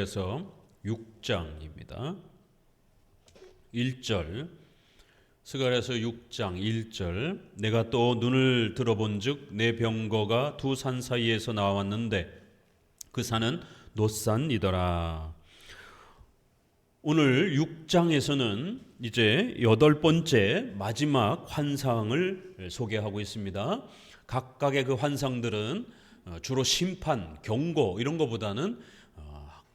그래서 6장입니다. 1절 스가랴서 6장 1절 내가 또 눈을 들어본즉 내 병거가 두 산 사이에서 나왔는데 그 산은 놋산이더라. 오늘 6장에서는 이제 8번째 마지막 환상을 소개하고 있습니다. 각각의 그 환상들은 주로 심판, 경고 이런 것보다는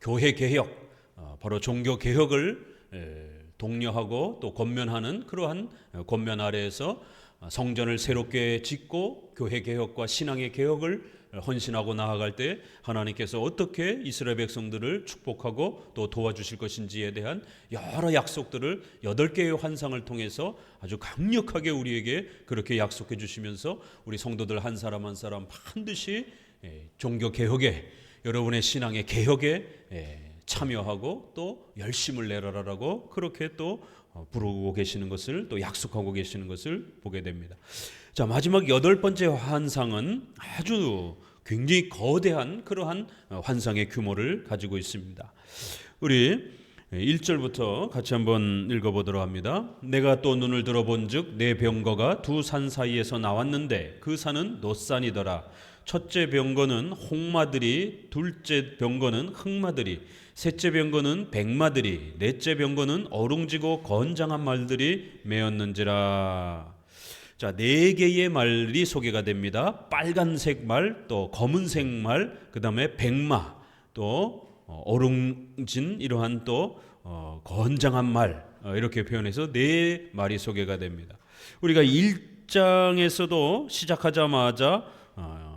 교회 개혁, 바로 종교 개혁을 독려하고 또 권면하는 그러한 권면 아래에서 성전을 새롭게 짓고 교회 개혁과 신앙의 개혁을 헌신하고 나아갈 때 하나님께서 어떻게 이스라엘 백성들을 축복하고 또 도와주실 것인지에 대한 여러 약속들을 8개의 환상을 통해서 아주 강력하게 우리에게 그렇게 약속해 주시면서 우리 성도들 한 사람 한 사람 반드시 종교 개혁에, 여러분의 신앙의 개혁에 참여하고 또 열심을 내라라고 그렇게 또 부르고 계시는 것을, 또 약속하고 계시는 것을 보게 됩니다. 자, 마지막 8번째 환상은 아주 굉장히 거대한 그러한 환상의 규모를 가지고 있습니다. 우리 1절부터 같이 한번 읽어보도록 합니다. 내가 또 눈을 들어본즉 내 병거가 두 산 사이에서 나왔는데 그 산은 놋산이더라. 첫째 병거는 홍마들이, 둘째 병거는 흑마들이, 셋째 병거는 백마들이, 넷째 병거는 어룽지고 건장한 말들이 메었는지라. 자, 4개의 말이 소개가 됩니다. 빨간색 말, 또 검은색 말, 그 다음에 백마, 또 어룽진 이러한 또 건장한 말, 이렇게 표현해서 4말이 소개가 됩니다. 우리가 1장에서도 시작하자마자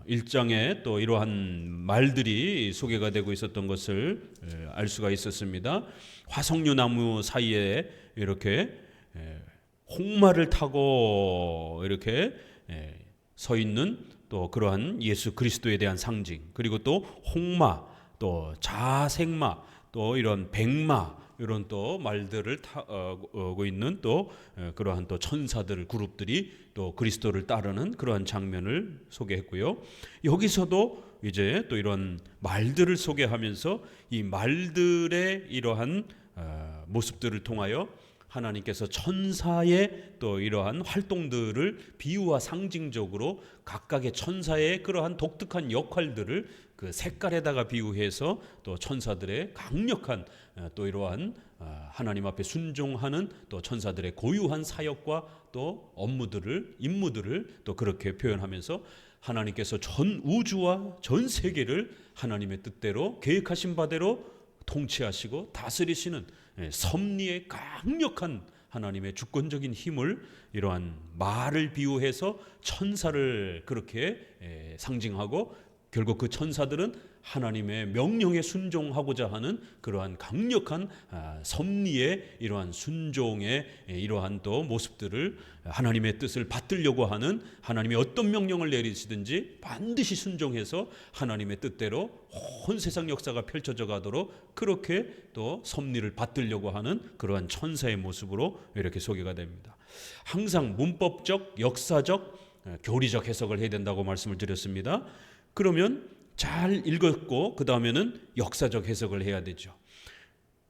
1장에 또 이러한 말들이 소개가 되고 있었던 것을 알 수가 있었습니다. 화석류 나무 사이에 이렇게 홍마를 타고 이렇게 서 있는 또 그러한 예수 그리스도에 대한 상징, 그리고 또 홍마, 또 자색마, 또 이런 백마, 이런 또 말들을 타고 있는 또 그러한 또 천사들 그룹들이 또 그리스도를 따르는 그러한 장면을 소개했고요. 여기서도 이제 또 이런 말들을 소개하면서 이 말들의 이러한 모습들을 통하여 하나님께서 천사의 또 이러한 활동들을 비유와 상징적으로 각각의 천사의 그러한 독특한 역할들을 그 색깔에다가 비유해서 또 천사들의 강력한 또 이러한 하나님 앞에 순종하는 또 천사들의 고유한 사역과 또 업무들을, 임무들을 또 그렇게 표현하면서 하나님께서 전 우주와 전 세계를 하나님의 뜻대로 계획하신 바대로 통치하시고 다스리시는 섭리의 강력한 하나님의 주권적인 힘을 이러한 말을 비유해서 천사를 그렇게 상징하고, 결국 그 천사들은 하나님의 명령에 순종하고자 하는 그러한 강력한 섭리의 이러한 순종의 이러한 또 모습들을, 하나님의 뜻을 받들려고 하는, 하나님이 어떤 명령을 내리시든지 반드시 순종해서 하나님의 뜻대로 온 세상 역사가 펼쳐져 가도록 그렇게 또 섭리를 받들려고 하는 그러한 천사의 모습으로 이렇게 소개가 됩니다. 항상 문법적, 역사적, 교리적 해석을 해야 된다고 말씀을 드렸습니다. 그러면 잘 읽었고 그 다음에는 역사적 해석을 해야 되죠.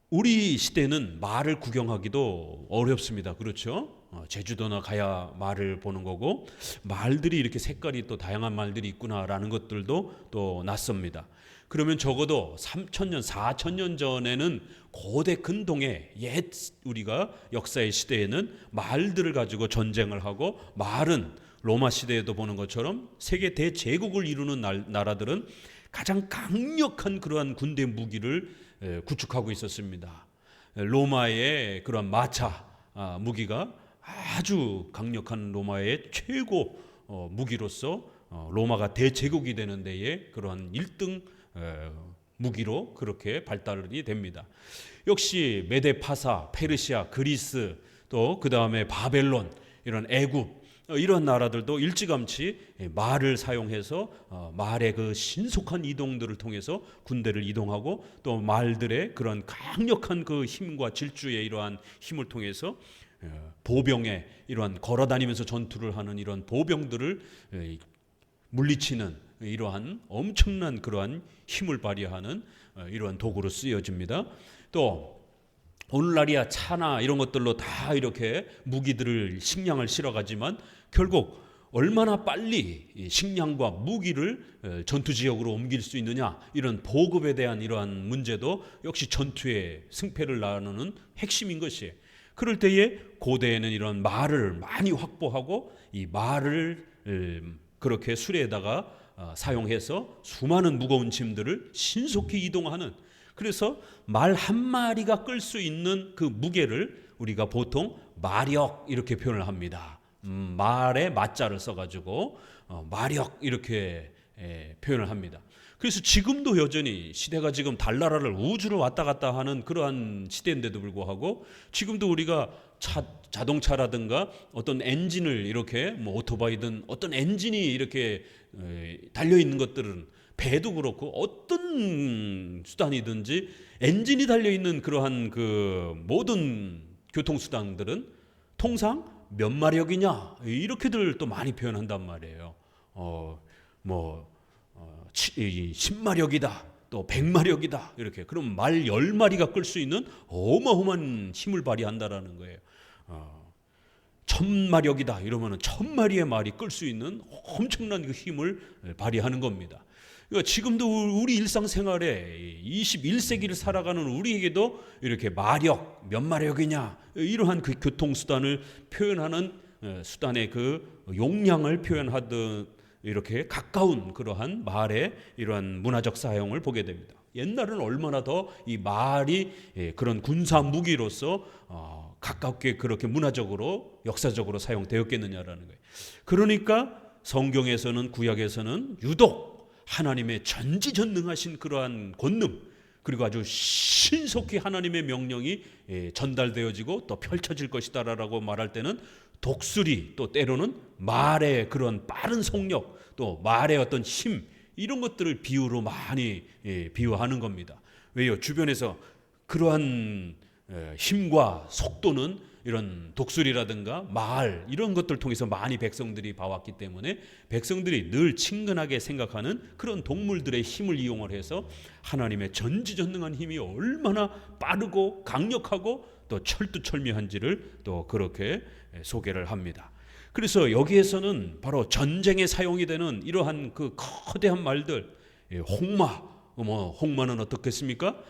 우리 시대는 말을 구경하기도 어렵습니다. 그렇죠? 제주도나 가야 말을 보는 거고, 말들이 이렇게 색깔이 또 다양한 말들이 있구나라는 것들도 또 낯섭니다. 그러면 적어도 3,000년, 4,000년 전에는 고대 근동의 옛 우리가 역사의 시대에는 말들을 가지고 전쟁을 하고, 말은 로마 시대에도 보는 것처럼 세계 대제국을 이루는 나라들은 가장 강력한 그러한 군대 무기를 구축하고 있었습니다. 로마의 그러한 마차 무기가 아주 강력한 로마의 최고 무기로서 로마가 대제국이 되는 데에 그러한 1등 무기로 그렇게 발달이 됩니다. 역시 메데파사, 페르시아, 그리스, 또 그 다음에 바벨론, 이런 애굽, 이런 나라들도 일찌감치 말을 사용해서 말의 그 신속한 이동들을 통해서 군대를 이동하고, 또 말들의 그런 강력한 그 힘과 질주의 이러한 힘을 통해서 보병의 이러한 걸어다니면서 전투를 하는 이런 보병들을 물리치는 이러한 엄청난 그러한 힘을 발휘하는 이러한 도구로 쓰여집니다. 또 오늘날이야 차나 이런 것들로 다 이렇게 무기들을 식량을 실어가지만 결국 얼마나 빨리 식량과 무기를 전투 지역으로 옮길 수 있느냐, 이런 보급에 대한 이러한 문제도 역시 전투의 승패를 나누는 핵심인 것이에요. 그럴 때에 고대에는 이런 말을 많이 확보하고 이 말을 그렇게 수레에다가 사용해서 수많은 무거운 짐들을 신속히 이동하는, 그래서 말 한 마리가 끌 수 있는 그 무게를 우리가 보통 마력 이렇게 표현을 합니다. 말에 마자를 써가지고 마력 이렇게 표현을 합니다. 그래서 지금도 여전히 시대가 지금 달나라를 우주를 왔다 갔다 하는 그러한 시대인데도 불구하고 지금도 우리가 자동차라든가 어떤 엔진을 이렇게 뭐 오토바이든 어떤 엔진이 이렇게 달려 있는 것들은, 배도 그렇고 어떤 수단이든지 엔진이 달려 있는 그러한 그 모든 교통수단들은 통상 몇 마력이냐 이렇게들 또 많이 표현한단 말이에요. 10마력이다 또 100마력이다 이렇게. 그럼 말 10마리가 끌 수 있는 어마어마한 힘을 발휘한다라는 거예요. 1000마력이다 이러면은 1000마리의 말이 끌 수 있는 엄청난 그 힘을 발휘하는 겁니다. 그러니까 지금도 우리 일상생활에 21세기를 살아가는 우리에게도 이렇게 마력, 몇 마력이냐 이러한 그 교통수단을 표현하는 수단의 그 용량을 표현하듯 이렇게 가까운 그러한 말의 이러한 문화적 사용을 보게 됩니다. 옛날은 얼마나 더 이 말이 그런 군사 무기로서 가깝게 그렇게 문화적으로 역사적으로 사용되었겠느냐라는 거예요. 그러니까 성경에서는, 구약에서는 유독 하나님의 전지전능하신 그러한 권능, 그리고 아주 신속히 하나님의 명령이 전달되어지고 또 펼쳐질 것이다라고 말할 때는 독수리, 또 때로는 말의 그런 빠른 속력, 또 말의 어떤 힘, 이런 것들을 비유로 많이 비유하는 겁니다. 왜요? 주변에서 그러한 힘과 속도는 이런 독수리라든가 말 이런 것들을 통해서 많이 백성들이 봐왔기 때문에 백성들이 늘 친근하게 생각하는 그런 동물들의 힘을 이용을 해서 하나님의 전지전능한 힘이 얼마나 빠르고 강력하고 또 철두철미한지를 또 그렇게 소개를 합니다. 그래서 여기에서는 바로 전쟁에 사용이 되는 이러한 그 거대한 말들, 홍마는 어떻겠습니까?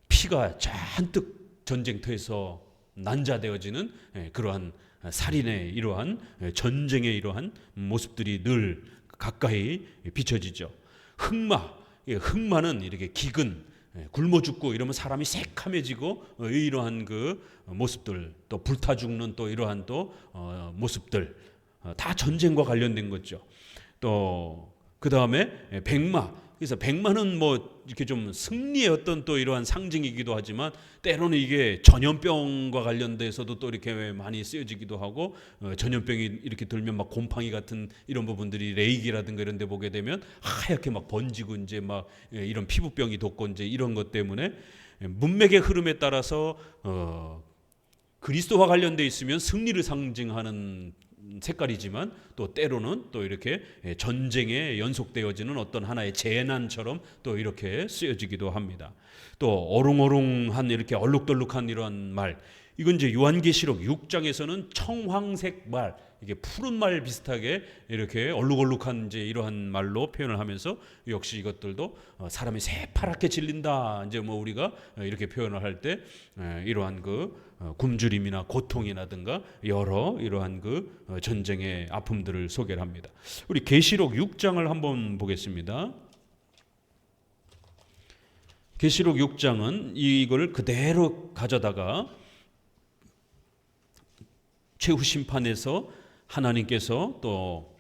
피가 잔뜩 전쟁터에서 난자되어지는 그러한 살인의 이러한 전쟁의 이러한 모습들이 늘 가까이 비춰지죠. 흑마는 이렇게 기근, 굶어 죽고 이러면 사람이 새카매지고 이러한 그 모습들, 또 불타 죽는 또 이러한 또 모습들 다 전쟁과 관련된 거죠. 또 그 다음에 백마. 그래서 백마는 뭐 이렇게 좀 승리의 어떤 또 이러한 상징이기도 하지만 때로는 이게 전염병과 관련돼서도 또 이렇게 많이 쓰여지기도 하고, 전염병이 이렇게 들면 막 곰팡이 같은 이런 부분들이 레이기라든가 이런 데 보게 되면 하얗게 막 번지고 이제 막 이런 피부병이 돋고 이제 이런 것 때문에 문맥의 흐름에 따라서 그리스도와 관련돼 있으면 승리를 상징하는 색깔이지만 또 때로는 또 이렇게 전쟁에 연속되어지는 어떤 하나의 재난처럼 또 이렇게 쓰여지기도 합니다. 또 어롱어롱한 이렇게 얼룩덜룩한 이런 말, 이건 이제 요한계시록 6장에서는 청황색 말, 이게 푸른 말 비슷하게 이렇게 얼룩얼룩한 이제 이러한 말로 표현을 하면서 역시 이것들도 사람이 새파랗게 질린다 이제 뭐 우리가 이렇게 표현을 할 때 이러한 그 굶주림이나 고통이라든가 여러 이러한 그 전쟁의 아픔들을 소개를 합니다. 우리 계시록 6장을 한번 보겠습니다. 계시록 6장은 이걸 그대로 가져다가 최후 심판에서 하나님께서 또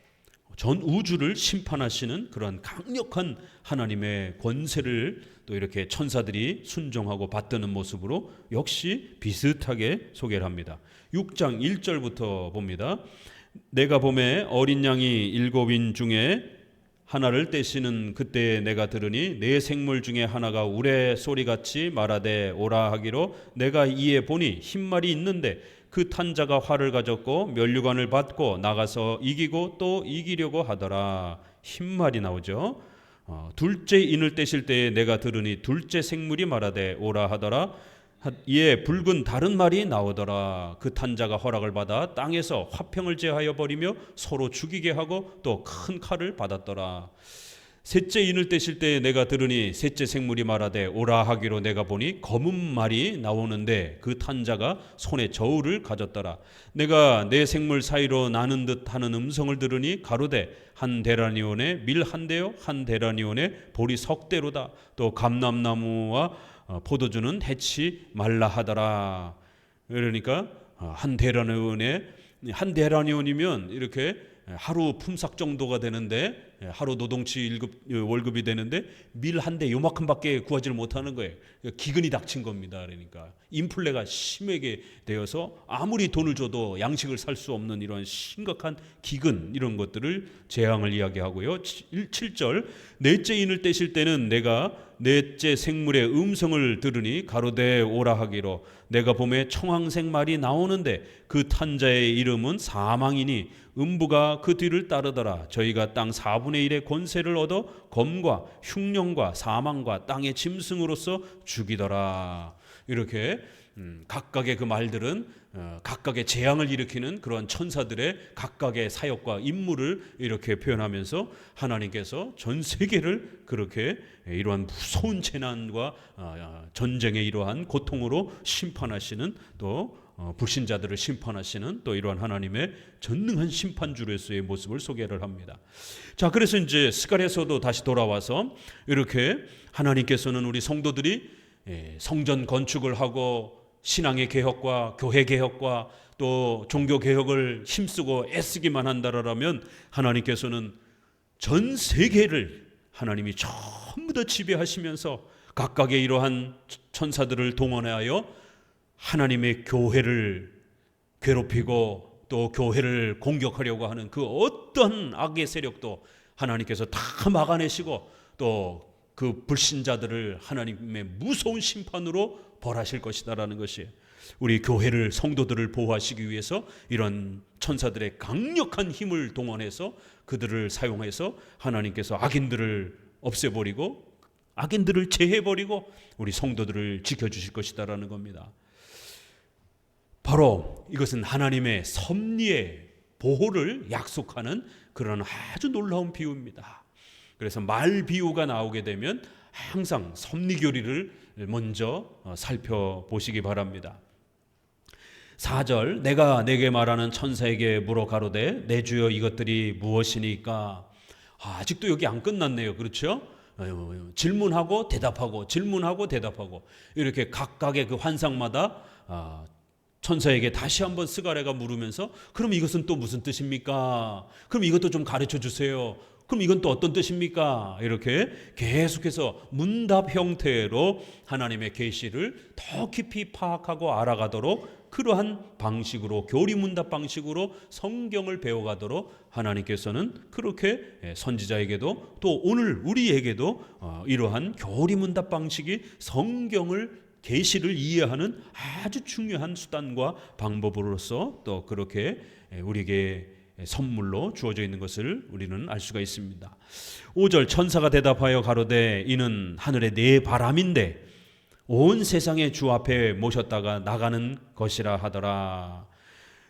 전 우주를 심판하시는 그러한 강력한 하나님의 권세를 또 이렇게 천사들이 순종하고 받드는 모습으로 역시 비슷하게 소개를 합니다. 6장 1절부터 봅니다. 내가 봄에 어린 양이 7인 중에 하나를 떼시는 그때에 내가 들으니 네 생물 중에 하나가 우레 소리같이 말하되 오라 하기로, 내가 이에 보니 흰말이 있는데 그 탄자가 활을 가졌고 면류관을 받고 나가서 이기고 또 이기려고 하더라. 흰말이 나오죠. 둘째 인을 떼실 때에 내가 들으니 둘째 생물이 말하되 오라 하더라. 이에 붉은 다른 말이 나오더라. 그 탄자가 허락을 받아 땅에서 화평을 제하여 버리며 서로 죽이게 하고 또 큰 칼을 받았더라. 셋째 인을 떼실 때에 내가 들으니 셋째 생물이 말하되 오라 하기로 내가 보니 검은 말이 나오는데 그 탄자가 손에 저울을 가졌더라. 내가 네 생물 사이로 나는 듯하는 음성을 들으니 가로되 한 데라니온에 밀 한 대요 한 데라니온에 보리 석 대로다. 또 감람나무와 포도주는 해치 말라 하더라. 그러니까 한 데라니온이면 이렇게 하루 품삯 정도가 되는데, 하루 노동치 월급이 되는데 밀 한 대 요만큼밖에 구하지를 못하는 거예요. 기근이 닥친 겁니다. 그러니까 인플레가 심하게 되어서 아무리 돈을 줘도 양식을 살 수 없는 이런 심각한 기근, 이런 것들을 재앙을 이야기하고요. 7절 넷째 인을 떼실 때는 내가 넷째 생물의 음성을 들으니 가로되 오라 하기로 내가 봄에 청황색 말이 나오는데 그 탄자의 이름은 사망이니 음부가 그 뒤를 따르더라. 저희가 땅 4분의 1의 권세를 얻어 검과 흉령과 사망과 땅의 짐승으로서 죽이더라. 이렇게 각각의 그 말들은 각각의 재앙을 일으키는 그러한 천사들의 각각의 사역과 임무를 이렇게 표현하면서 하나님께서 전 세계를 그렇게 이러한 무서운 재난과 전쟁의 이러한 고통으로 심판하시는, 또 불신자들을 심판하시는 또 이러한 하나님의 전능한 심판주로서의 모습을 소개를 합니다. 자, 그래서 이제 스가랴서도 다시 돌아와서 이렇게 하나님께서는 우리 성도들이 성전 건축을 하고 신앙의 개혁과 교회 개혁과 또 종교 개혁을 힘쓰고 애쓰기만 한다라면 하나님께서는 전 세계를 하나님이 전부 다 지배하시면서 각각의 이러한 천사들을 동원하여 하나님의 교회를 괴롭히고 또 교회를 공격하려고 하는 그 어떤 악의 세력도 하나님께서 다 막아내시고 또 그 불신자들을 하나님의 무서운 심판으로 벌하실 것이다라는 것이, 우리 교회를, 성도들을 보호하시기 위해서 이런 천사들의 강력한 힘을 동원해서 그들을 사용해서 하나님께서 악인들을 없애버리고 악인들을 제해버리고 우리 성도들을 지켜주실 것이다라는 겁니다. 바로 이것은 하나님의 섭리의 보호를 약속하는 그런 아주 놀라운 비유입니다. 그래서 말 비유가 나오게 되면 항상 섭리교리를 먼저 살펴보시기 바랍니다. 4절 내가 내게 말하는 천사에게 물어 가로되 내 주여 이것들이 무엇이니까. 아직도 여기 안 끝났네요. 그렇죠? 질문하고 대답하고 질문하고 대답하고 이렇게 각각의 그 환상마다 천사에게 다시 한번 스가랴가 물으면서 그럼 이것은 또 무슨 뜻입니까? 그럼 이것도 좀 가르쳐 주세요. 그럼 이건 또 어떤 뜻입니까? 이렇게 계속해서 문답 형태로 하나님의 계시를 더 깊이 파악하고 알아가도록 그러한 방식으로, 교리문답 방식으로 성경을 배워가도록 하나님께서는 그렇게 선지자에게도 또 오늘 우리에게도 이러한 교리문답 방식이 성경을, 계시를 이해하는 아주 중요한 수단과 방법으로서 또 그렇게 우리에게 선물로 주어져 있는 것을 우리는 알 수가 있습니다. 5절 천사가 대답하여 가로되 이는 하늘의 네 바람인데 온 세상의 주 앞에 모셨다가 나가는 것이라 하더라.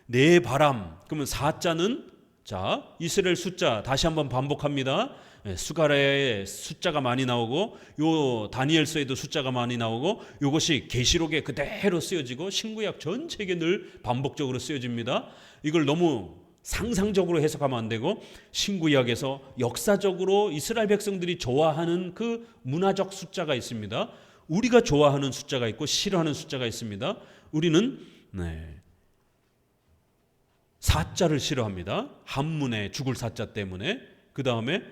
네 바람, 그러면 사자는 자 이스라엘 숫자 다시 한번 반복합니다. 스가랴에 숫자가 많이 나오고 요 다니엘서에도 숫자가 많이 나오고 이것이 계시록에 그대로 쓰여지고 신구약 전체에 늘 반복적으로 쓰여집니다. 이걸 너무 상상적으로 해석하면 안 되고 신구약에서 역사적으로 이스라엘 백성들이 좋아하는 그 문화적 숫자가 있습니다. 우리가 좋아하는 숫자가 있고 싫어하는 숫자가 있습니다. 우리는 사자를 싫어합니다. 한문에 죽을 사자 때문에. 그 다음에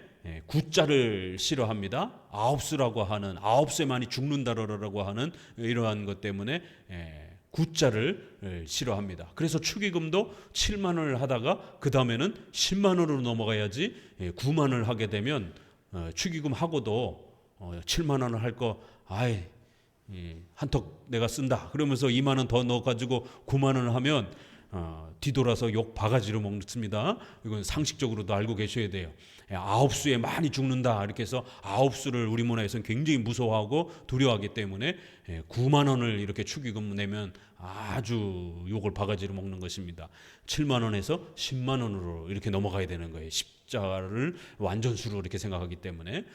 구자를 싫어합니다. 아홉수라고 하는, 아홉수에 많이 죽는다라고 하는 이러한 것 때문에 구자를 싫어합니다. 그래서 축의금도 7만 원을 하다가 그 다음에는 10만 원으로 넘어가야지 9만 원을 하게 되면 축의금 하고도 7만 원을 할 거 한턱 내가 쓴다 그러면서 2만 원 더 넣어가지고 9만 원을 하면 뒤돌아서 욕 바가지로 먹습니다. 이건 상식적으로도 알고 계셔야 돼요. 9수에 많이 죽는다 이렇게 해서 9수를 우리 문화에서는 굉장히 무서워하고 두려워하기 때문에 9만 원을 이렇게 축의금 내면 아주 욕을 바가지로 먹는 것입니다. 7만 원에서 10만 원으로 이렇게 넘어가야 되는 거예요. 십자가를 완전수로 이렇게 생각하기 때문에.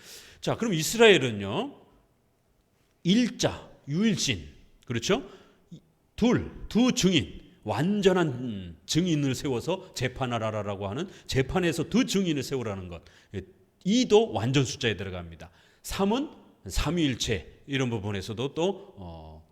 자, 그럼 이스라엘은요, 일자, 유일신, 그렇죠? 두 증인, 완전한 증인을 세워서 재판하라라고 하는, 재판에서 두 증인을 세우라는 것. 2도 완전 숫자에 들어갑니다. 3은 삼위일체 이런 부분에서도 또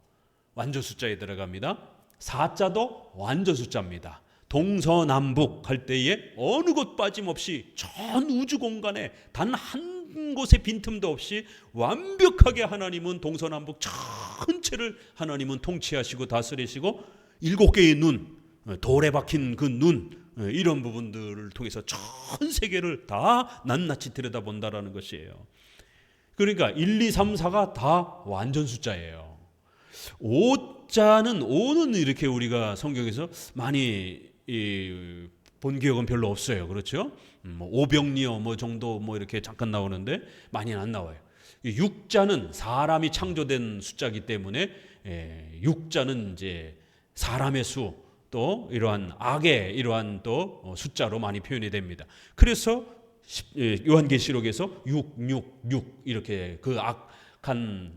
완전 숫자에 들어갑니다. 4자도 완전 숫자입니다. 동서남북 할 때에 어느 곳 빠짐없이 전 우주 공간에 단 한 곳의 빈틈도 없이 완벽하게 하나님은 동서남북 전체를 하나님은 통치하시고 다스리시고 7개의 눈, 돌에 박힌 그 눈, 이런 부분들을 통해서 전 세계를 다 낱낱이 들여다본다라는 것이에요. 그러니까 1, 2, 3, 4가 다 완전 숫자예요. 5자는 이렇게 우리가 성경에서 많이 본 기억은 별로 없어요. 그렇죠? 오병리어 정도 이렇게 잠깐 나오는데 많이는 안 나와요. 6자는 사람이 창조된 숫자이기 때문에 6자는 이제 사람의 수, 또 이러한 악의 이러한 또 숫자로 많이 표현이 됩니다. 그래서 요한계시록에서 666 이렇게 그 악한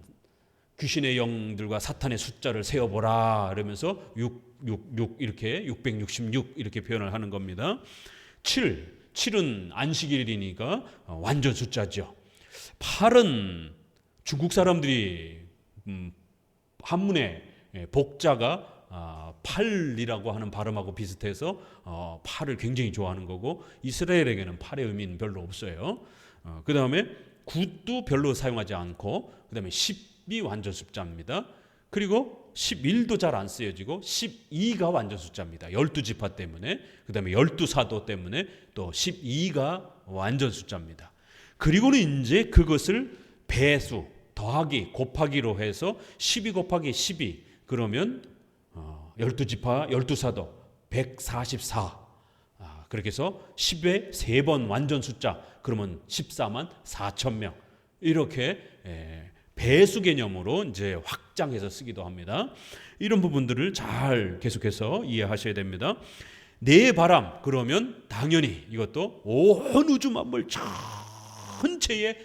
귀신의 영들과 사탄의 숫자를 세어보라 그러면서 666 이렇게 666 이렇게 표현을 하는 겁니다. 7은 안식일이니까 완전 숫자죠. 8은 중국 사람들이 한문에 복자가 8이라고 하는 발음하고 비슷해서 8을 굉장히 좋아하는 거고, 이스라엘에게는 8의 의미는 별로 없어요. 그 다음에 9도 별로 사용하지 않고, 그 다음에 10이 완전 숫자입니다. 그리고 11도 잘 안 쓰여지고 12가 완전 숫자입니다. 12지파 때문에. 그 다음에 12사도 때문에 또 12가 완전 숫자입니다. 그리고는 이제 그것을 배수, 더하기, 곱하기로 해서 12 곱하기 12 그러면 12지파, 12사도 144. 그렇게 해서 10에 3번 완전 숫자 그러면 14만 4천 명. 이렇게 배수 개념으로 이제 확장해서 쓰기도 합니다. 이런 부분들을 잘 계속해서 이해하셔야 됩니다. 내 바람 그러면 당연히 이것도 온 우주 만물 전체의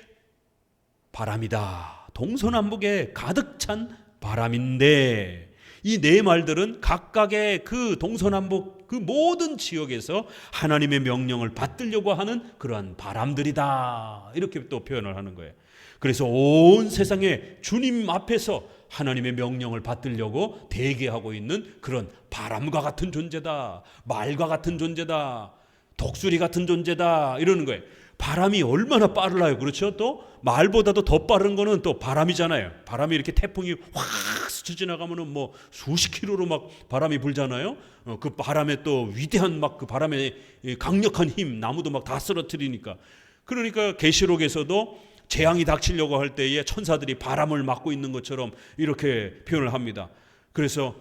바람이다. 동서남북에 가득 찬 바람인데, 이 네 말들은 각각의 그 동서남북 그 모든 지역에서 하나님의 명령을 받들려고 하는 그러한 바람들이다. 이렇게 또 표현을 하는 거예요. 그래서 온 세상에 주님 앞에서 하나님의 명령을 받들려고 대기하고 있는 그런 바람과 같은 존재다. 말과 같은 존재다. 독수리 같은 존재다. 이러는 거예요. 바람이 얼마나 빠르나요? 그렇죠? 또 말보다도 더 빠른 거는 또 바람이잖아요. 바람이 이렇게 태풍이 확 스쳐 지나가면은 뭐 수십 킬로로 막 바람이 불잖아요. 그 바람에 또 위대한 막 그 바람의 강력한 힘, 나무도 막 다 쓰러뜨리니까. 그러니까 계시록에서도 재앙이 닥치려고 할 때에 천사들이 바람을 막고 있는 것처럼 이렇게 표현을 합니다. 그래서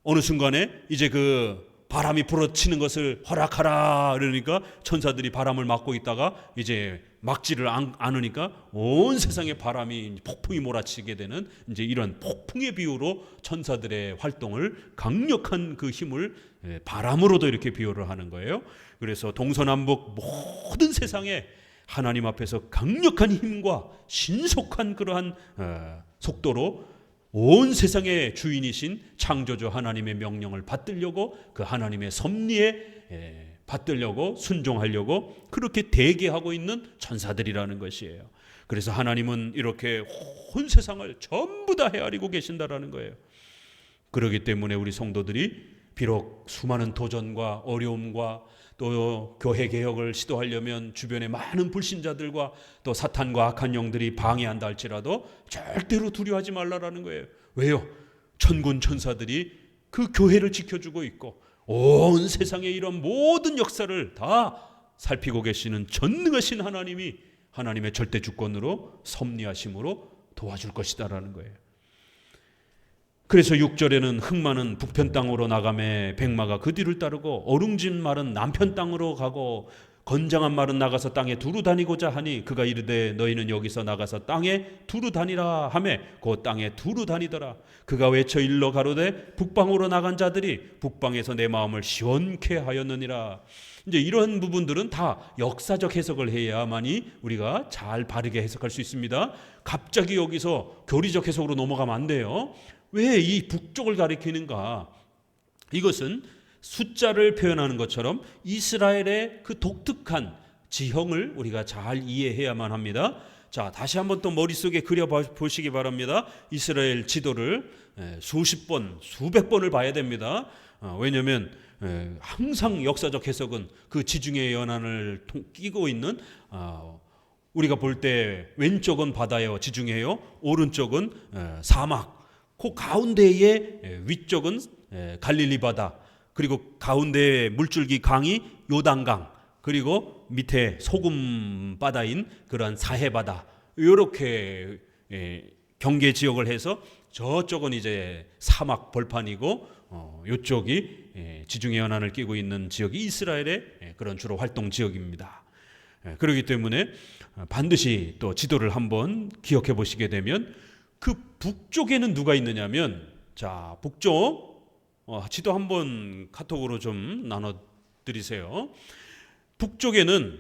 어느 순간에 이제 그 바람이 불어치는 것을 허락하라 그러니까 천사들이 바람을 막고 있다가 이제 막지를 않으니까 온 세상에 바람이 폭풍이 몰아치게 되는 이제 이런 폭풍의 비유로 천사들의 활동을, 강력한 그 힘을 바람으로도 이렇게 비유를 하는 거예요. 그래서 동서남북 모든 세상에 하나님 앞에서 강력한 힘과 신속한 그러한 속도로 온 세상의 주인이신 창조주 하나님의 명령을 받들려고, 그 하나님의 섭리에 받들려고 순종하려고 그렇게 대기하고 있는 천사들이라는 것이에요. 그래서 하나님은 이렇게 온 세상을 전부 다 헤아리고 계신다라는 거예요. 그렇기 때문에 우리 성도들이 비록 수많은 도전과 어려움과 또 교회 개혁을 시도하려면 주변에 많은 불신자들과 또 사탄과 악한 영들이 방해한다 할지라도 절대로 두려워하지 말라라는 거예요. 왜요? 천군 천사들이 그 교회를 지켜주고 있고 온 세상의 이런 모든 역사를 다 살피고 계시는 전능하신 하나님이 하나님의 절대 주권으로 섭리하심으로 도와줄 것이다라는 거예요. 그래서 6절에는 흑마는 북편 땅으로 나가매 백마가 그 뒤를 따르고 어룽진 말은 남편 땅으로 가고 건장한 말은 나가서 땅에 두루 다니고자 하니 그가 이르되 너희는 여기서 나가서 땅에 두루 다니라 하매 그 땅에 두루 다니더라. 그가 외쳐 일러 가로되 북방으로 나간 자들이 북방에서 내 마음을 시원케 하였느니라. 이제 이런 부분들은 다 역사적 해석을 해야만이 우리가 잘 바르게 해석할 수 있습니다. 갑자기 여기서 교리적 해석으로 넘어가면 안 돼요. 왜 이 북쪽을 가리키는가? 이것은 숫자를 표현하는 것처럼 이스라엘의 그 독특한 지형을 우리가 잘 이해해야만 합니다. 자, 다시 한번 또 머릿속에 그려 보시기 바랍니다. 이스라엘 지도를 수십 번, 수백 번을 봐야 됩니다. 왜냐하면 항상 역사적 해석은 그 지중해 연안을 끼고 있는 우리가 볼 때 왼쪽은 바다요, 지중해요, 오른쪽은 사막, 그 가운데의 위쪽은 갈릴리 바다, 그리고 가운데 물줄기 강이 요단강, 그리고 밑에 소금 바다인 그런 사해 바다, 이렇게 경계 지역을 해서 저쪽은 이제 사막 벌판이고 이쪽이 지중해 연안을 끼고 있는 지역이 이스라엘의 그런 주로 활동 지역입니다. 그렇기 때문에 반드시 또 지도를 한번 기억해 보시게 되면 그 북쪽에는 누가 있느냐면, 자, 북쪽 지도 한번 카톡으로 좀 나눠 드리세요. 북쪽에는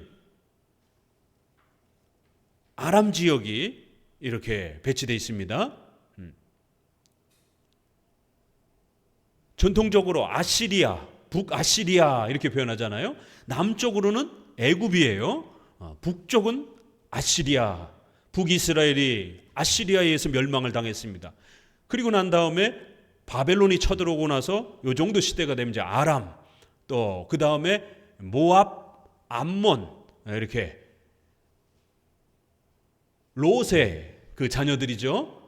아람 지역이 이렇게 배치되어 있습니다. 전통적으로 아시리아, 북아시리아 이렇게 표현하잖아요. 남쪽으로는 애굽이에요. 북쪽은 아시리아, 북이스라엘이 아시리아에 의해서 멸망을 당했습니다. 그리고 난 다음에 바벨론이 쳐들어오고 나서 요 정도 시대가 되면 이제 아람, 또 그 다음에 모압, 암몬, 이렇게 롯의 그 자녀들이죠.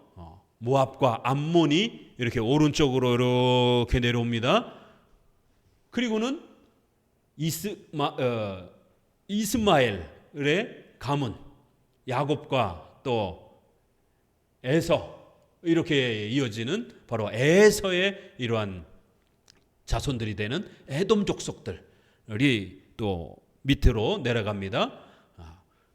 모압과 암몬이 이렇게 오른쪽으로 이렇게 내려옵니다. 그리고는 이스마엘의 가문, 야곱과 또 에서, 이렇게 이어지는 바로 에서의 이러한 자손들이 되는 에돔 족속들이 또 밑으로 내려갑니다.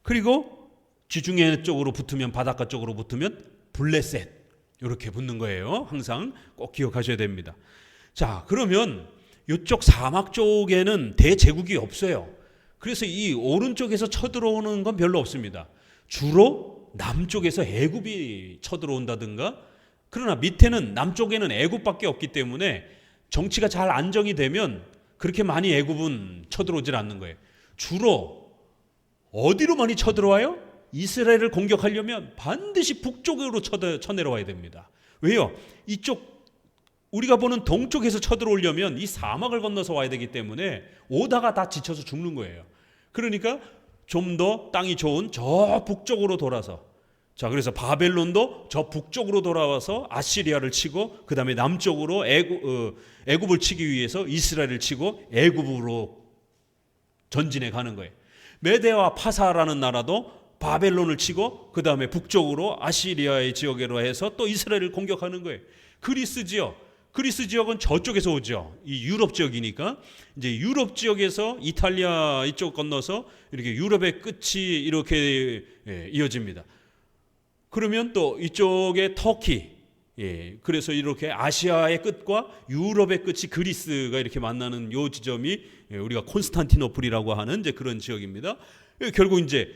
그리고 지중해 쪽으로 붙으면, 바닷가 쪽으로 붙으면 블레셋, 이렇게 붙는 거예요. 항상 꼭 기억하셔야 됩니다. 자, 그러면 이쪽 사막 쪽에는 대제국이 없어요. 그래서 이 오른쪽에서 쳐들어오는 건 별로 없습니다. 주로 남쪽에서 애굽이 쳐들어온다든가, 그러나 밑에는, 남쪽에는 애굽밖에 없기 때문에 정치가 잘 안정이 되면 그렇게 많이 애굽은 쳐들어오질 않는 거예요. 주로 어디로 많이 쳐들어와요? 이스라엘을 공격하려면 반드시 북쪽으로 쳐내려와야 됩니다. 왜요? 이쪽 우리가 보는 동쪽에서 쳐들어오려면 이 사막을 건너서 와야 되기 때문에 오다가 다 지쳐서 죽는 거예요. 그러니까 좀 더 땅이 좋은 저 북쪽으로 돌아서, 자, 그래서 바벨론도 저 북쪽으로 돌아와서 아시리아를 치고 그 다음에 남쪽으로 애굽을 치기 위해서 이스라엘을 치고 애굽으로 전진해 가는 거예요. 메대와 파사라는 나라도 바벨론을 치고 그 다음에 북쪽으로 아시리아의 지역으로 해서 또 이스라엘을 공격하는 거예요. 그리스 지역은 저쪽에서 오죠. 이 유럽 지역이니까 이제 유럽 지역에서 이탈리아 이쪽 건너서 이렇게 유럽의 끝이 이렇게 이어집니다. 그러면 또 이쪽에 터키, 그래서 이렇게 아시아의 끝과 유럽의 끝이 그리스가 이렇게 만나는 요 지점이 우리가 콘스탄티노플이라고 하는 이제 그런 지역입니다. 결국 이제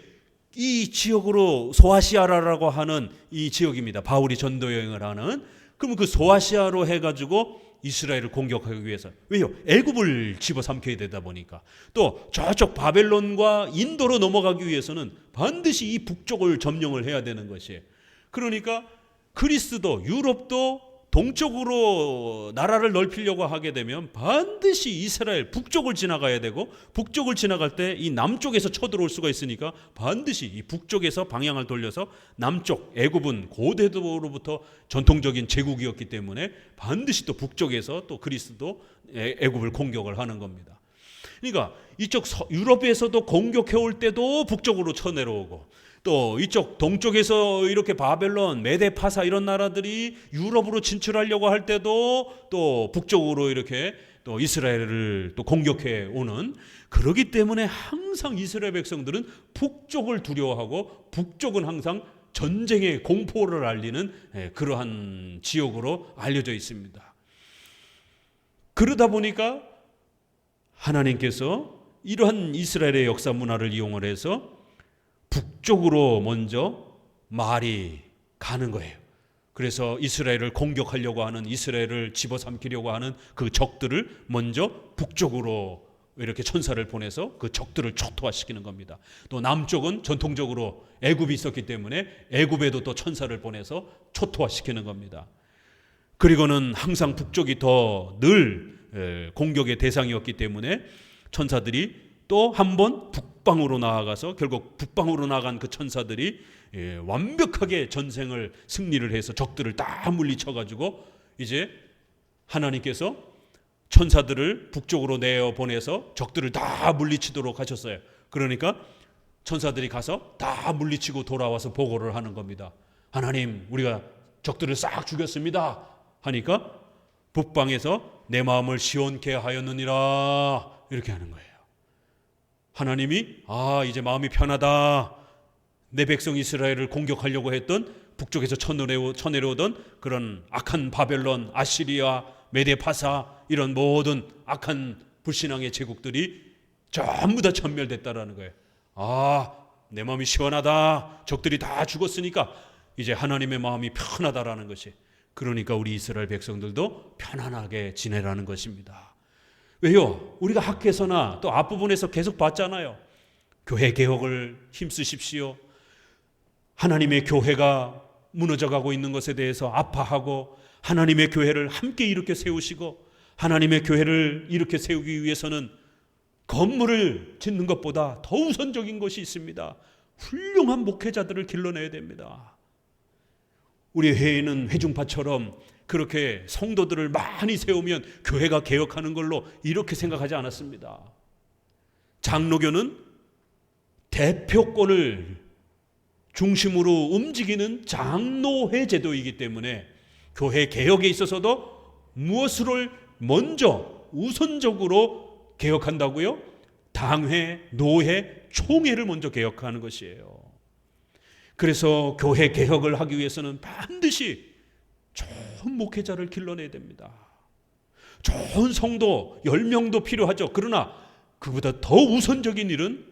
이 지역으로 소아시아라고 하는 이 지역입니다. 바울이 전도 여행을 하는. 그러면 그 소아시아로 해가지고 이스라엘을 공격하기 위해서, 왜요? 애굽을 집어삼켜야 되다 보니까, 또 저쪽 바벨론과 인도로 넘어가기 위해서는 반드시 이 북쪽을 점령을 해야 되는 것이에요. 그러니까 그리스도, 유럽도 동쪽으로 나라를 넓히려고 하게 되면 반드시 이스라엘 북쪽을 지나가야 되고, 북쪽을 지나갈 때 이 남쪽에서 쳐들어올 수가 있으니까 반드시 이 북쪽에서 방향을 돌려서 남쪽, 애굽은 고대도로부터 전통적인 제국이었기 때문에 반드시 또 북쪽에서 또 그리스도 애굽을 공격을 하는 겁니다. 그러니까 이쪽 유럽에서도 공격해 올 때도 북쪽으로 쳐내려오고, 또 이쪽 동쪽에서 이렇게 바벨론, 메데파사 이런 나라들이 유럽으로 진출하려고 할 때도 또 북쪽으로 이렇게 또 이스라엘을 또 공격해 오는, 그러기 때문에 항상 이스라엘 백성들은 북쪽을 두려워하고 북쪽은 항상 전쟁의 공포를 알리는 그러한 지역으로 알려져 있습니다. 그러다 보니까 하나님께서 이러한 이스라엘의 역사 문화를 이용을 해서 북쪽으로 먼저 말이 가는 거예요. 그래서 이스라엘을 공격하려고 하는, 이스라엘을 집어삼키려고 하는 그 적들을 먼저 북쪽으로 이렇게 천사를 보내서 그 적들을 초토화시키는 겁니다. 또 남쪽은 전통적으로 애굽이 있었기 때문에 애굽에도 또 천사를 보내서 초토화시키는 겁니다. 그리고는 항상 북쪽이 더 늘 공격의 대상이었기 때문에 천사들이 또 한 번 북방으로 나아가서 결국 북방으로 나간 그 천사들이 완벽하게 전쟁을 승리를 해서 적들을 다 물리쳐가지고 이제 하나님께서 천사들을 북쪽으로 내어 보내서 적들을 다 물리치도록 하셨어요. 그러니까 천사들이 가서 다 물리치고 돌아와서 보고를 하는 겁니다. 하나님, 우리가 적들을 싹 죽였습니다 하니까 북방에서 내 마음을 시원케 하였느니라 이렇게 하는 거예요. 하나님이 이제 마음이 편하다. 내 백성 이스라엘을 공격하려고 했던 북쪽에서 쳐내려오던 그런 악한 바벨론, 아시리아, 메데파사 이런 모든 악한 불신앙의 제국들이 전부 다 전멸됐다라는 거예요. 내 마음이 시원하다. 적들이 다 죽었으니까 이제 하나님의 마음이 편하다라는 것이, 그러니까 우리 이스라엘 백성들도 편안하게 지내라는 것입니다. 왜요? 우리가 학교에서나 또 앞부분에서 계속 봤잖아요. 교회 개혁을 힘쓰십시오. 하나님의 교회가 무너져가고 있는 것에 대해서 아파하고 하나님의 교회를 함께 이렇게 세우시고, 하나님의 교회를 이렇게 세우기 위해서는 건물을 짓는 것보다 더 우선적인 것이 있습니다. 훌륭한 목회자들을 길러내야 됩니다. 우리 회의는 회중파처럼 그렇게 성도들을 많이 세우면 교회가 개혁하는 걸로 이렇게 생각하지 않았습니다. 장로교는 대표권을 중심으로 움직이는 장로회 제도이기 때문에 교회 개혁에 있어서도 무엇을 먼저 우선적으로 개혁한다고요? 당회, 노회, 총회를 먼저 개혁하는 것이에요. 그래서 교회 개혁을 하기 위해서는 반드시 좋은 목회자를 길러내야 됩니다. 좋은 성도 10명도 필요하죠. 그러나 그보다 더 우선적인 일은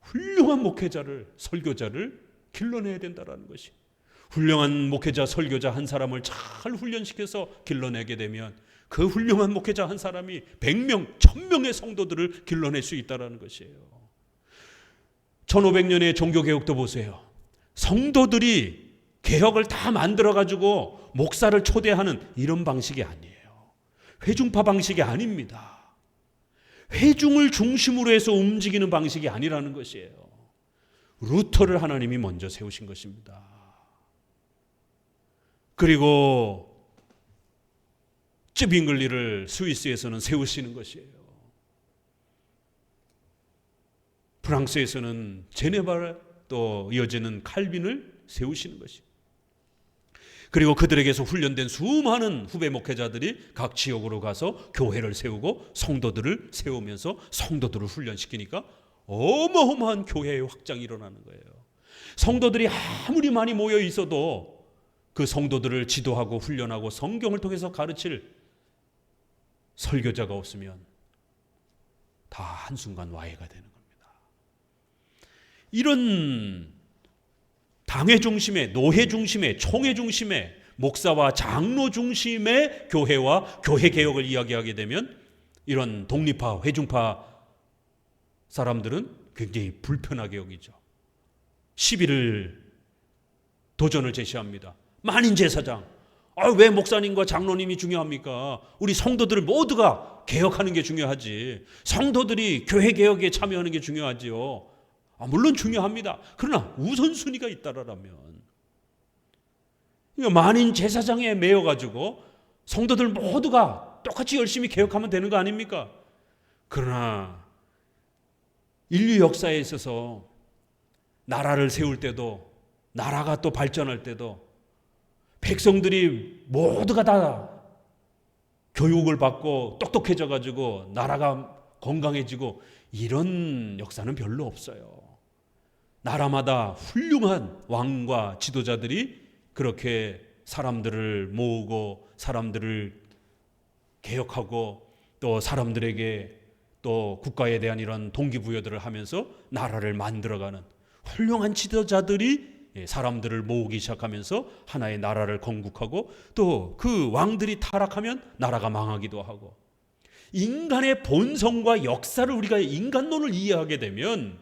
훌륭한 목회자를, 설교자를 길러내야 된다는 것이. 훌륭한 목회자, 설교자 한 사람을 잘 훈련시켜서 길러내게 되면 그 훌륭한 목회자 한 사람이 100명, 1000명의 성도들을 길러낼 수 있다는 것이에요. 1500년의 종교개혁도 보세요. 성도들이 개혁을 다 만들어가지고 목사를 초대하는 이런 방식이 아니에요. 회중파 방식이 아닙니다. 회중을 중심으로 해서 움직이는 방식이 아니라는 것이에요. 루터를 하나님이 먼저 세우신 것입니다. 그리고 쯔빙글리를 스위스에서는 세우시는 것이에요. 프랑스에서는 제네바를 또 이어지는 칼빈을 세우시는 것이에요. 그리고 그들에게서 훈련된 수많은 후배 목회자들이 각 지역으로 가서 교회를 세우고 성도들을 세우면서 성도들을 훈련시키니까 어마어마한 교회의 확장이 일어나는 거예요. 성도들이 아무리 많이 모여 있어도 그 성도들을 지도하고 훈련하고 성경을 통해서 가르칠 설교자가 없으면 다 한순간 와해가 되는 겁니다. 이런 당회 중심의, 노회 중심의, 총회 중심의, 목사와 장로 중심의 교회와 교회 개혁을 이야기하게 되면 이런 독립파, 회중파 사람들은 굉장히 불편하게 여기죠. 시비를, 도전을 제시합니다. 만인 제사장, 왜 목사님과 장로님이 중요합니까? 우리 성도들 모두가 개혁하는 게 중요하지. 성도들이 교회 개혁에 참여하는 게 중요하지요. 물론 중요합니다. 그러나 우선순위가 있다라면 만인 제사장에 매여가지고 성도들 모두가 똑같이 열심히 개혁하면 되는 거 아닙니까? 그러나 인류 역사에 있어서 나라를 세울 때도, 나라가 또 발전할 때도 백성들이 모두가 다 교육을 받고 똑똑해져 가지고 나라가 건강해지고 이런 역사는 별로 없어요. 나라마다 훌륭한 왕과 지도자들이 그렇게 사람들을 모으고 사람들을 개혁하고 또 사람들에게 또 국가에 대한 이런 동기부여들을 하면서 나라를 만들어가는 훌륭한 지도자들이 사람들을 모으기 시작하면서 하나의 나라를 건국하고 또 그 왕들이 타락하면 나라가 망하기도 하고, 인간의 본성과 역사를 우리가 인간론을 이해하게 되면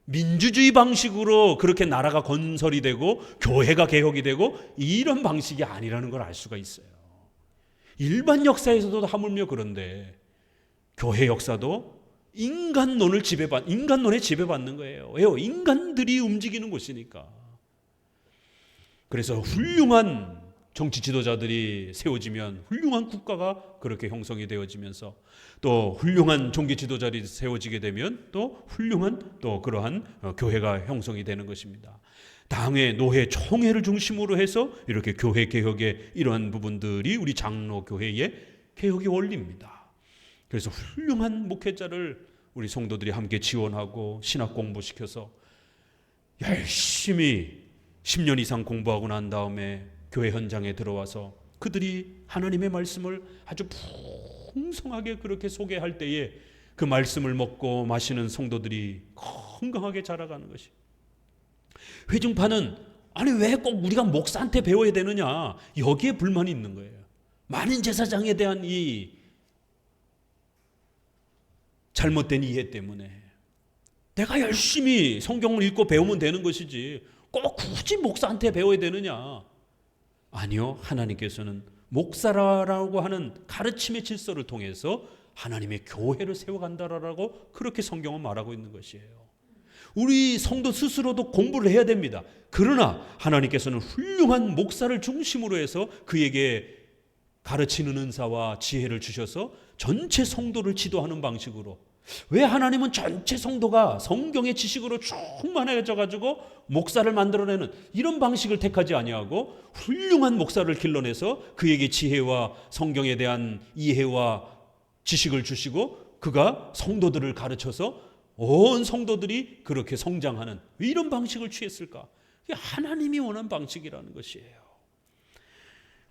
민주주의 방식으로 그렇게 나라가 건설이 되고 교회가 개혁이 되고 이런 방식이 아니라는 걸 알 수가 있어요. 일반 역사에서도 하물며 그런데 교회 역사도 인간론에 지배받는 거예요. 왜요? 인간들이 움직이는 곳이니까. 그래서 훌륭한 정치 지도자들이 세워지면 훌륭한 국가가 그렇게 형성이 되어지면서 또 훌륭한 종교 지도자들이 세워지게 되면 또 훌륭한 또 그러한 교회가 형성이 되는 것입니다. 당회, 노회, 총회를 중심으로 해서 이렇게 교회 개혁의 이러한 부분들이 우리 장로교회의 개혁의 원리입니다. 그래서 훌륭한 목회자를 우리 성도들이 함께 지원하고 신학 공부시켜서 열심히 10년 이상 공부하고 난 다음에 교회 현장에 들어와서 그들이 하나님의 말씀을 아주 풍성하게 그렇게 소개할 때에 그 말씀을 먹고 마시는 성도들이 건강하게 자라가는 것이. 회중파는 아니 왜 꼭 우리가 목사한테 배워야 되느냐, 여기에 불만이 있는 거예요. 많은 제사장에 대한 이 잘못된 이해 때문에 내가 열심히 성경을 읽고 배우면 되는 것이지 꼭 굳이 목사한테 배워야 되느냐. 아니요, 하나님께서는 목사라고 하는 가르침의 질서를 통해서 하나님의 교회를 세워간다라고 그렇게 성경은 말하고 있는 것이에요. 우리 성도 스스로도 공부를 해야 됩니다. 그러나 하나님께서는 훌륭한 목사를 중심으로 해서 그에게 가르치는 은사와 지혜를 주셔서 전체 성도를 지도하는 방식으로. 왜 하나님은 전체 성도가 성경의 지식으로 충만해져 가지고 목사를 만들어내는 이런 방식을 택하지 아니하고 훌륭한 목사를 길러내서 그에게 지혜와 성경에 대한 이해와 지식을 주시고 그가 성도들을 가르쳐서 온 성도들이 그렇게 성장하는 이런 방식을 취했을까? 이게 하나님이 원하는 방식이라는 것이에요.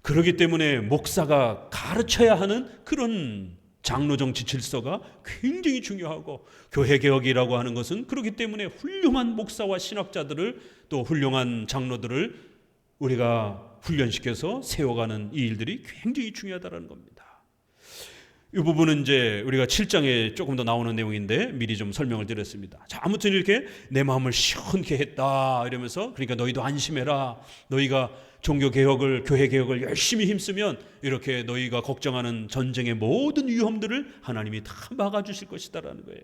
그렇기 때문에 목사가 가르쳐야 하는 그런 장로정치 질서가 굉장히 중요하고, 교회 개혁이라고 하는 것은 그렇기 때문에 훌륭한 목사와 신학자들을 또 훌륭한 장로들을 우리가 훈련시켜서 세워가는 이 일들이 굉장히 중요하다는 겁니다. 이 부분은 이제 우리가 7장에 조금 더 나오는 내용인데 미리 좀 설명을 드렸습니다. 자, 아무튼 이렇게 내 마음을 시원케 했다 이러면서, 그러니까 너희도 안심해라. 너희가 종교개혁을, 교회개혁을 열심히 힘쓰면 이렇게 너희가 걱정하는 전쟁의 모든 위험들을 하나님이 다 막아주실 것이다라는 거예요.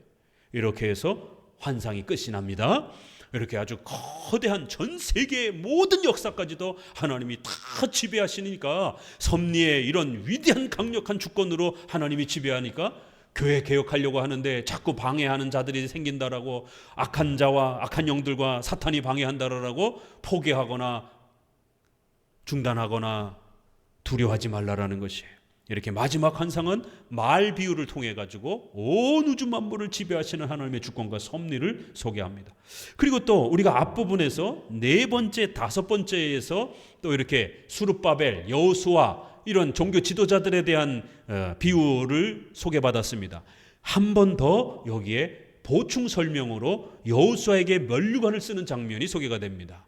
이렇게 해서 환상이 끝이 납니다. 이렇게 아주 거대한 전 세계의 모든 역사까지도 하나님이 다 지배하시니까, 섭리의 이런 위대한 강력한 주권으로 하나님이 지배하니까 교회 개혁하려고 하는데 자꾸 방해하는 자들이 생긴다라고, 악한 자와 악한 영들과 사탄이 방해한다라고 포기하거나 중단하거나 두려워하지 말라라는 것이에요. 이렇게 마지막 환상은 말 비유를 통해 가지고 온 우주 만물을 지배하시는 하나님의 주권과 섭리를 소개합니다. 그리고 또 우리가 앞부분에서 네 번째, 다섯 번째에서 또 이렇게 수룹바벨, 여호수아 이런 종교 지도자들에 대한 비유를 소개받았습니다. 한 번 더 여기에 보충 설명으로 여호수아에게 면류관을 쓰는 장면이 소개가 됩니다.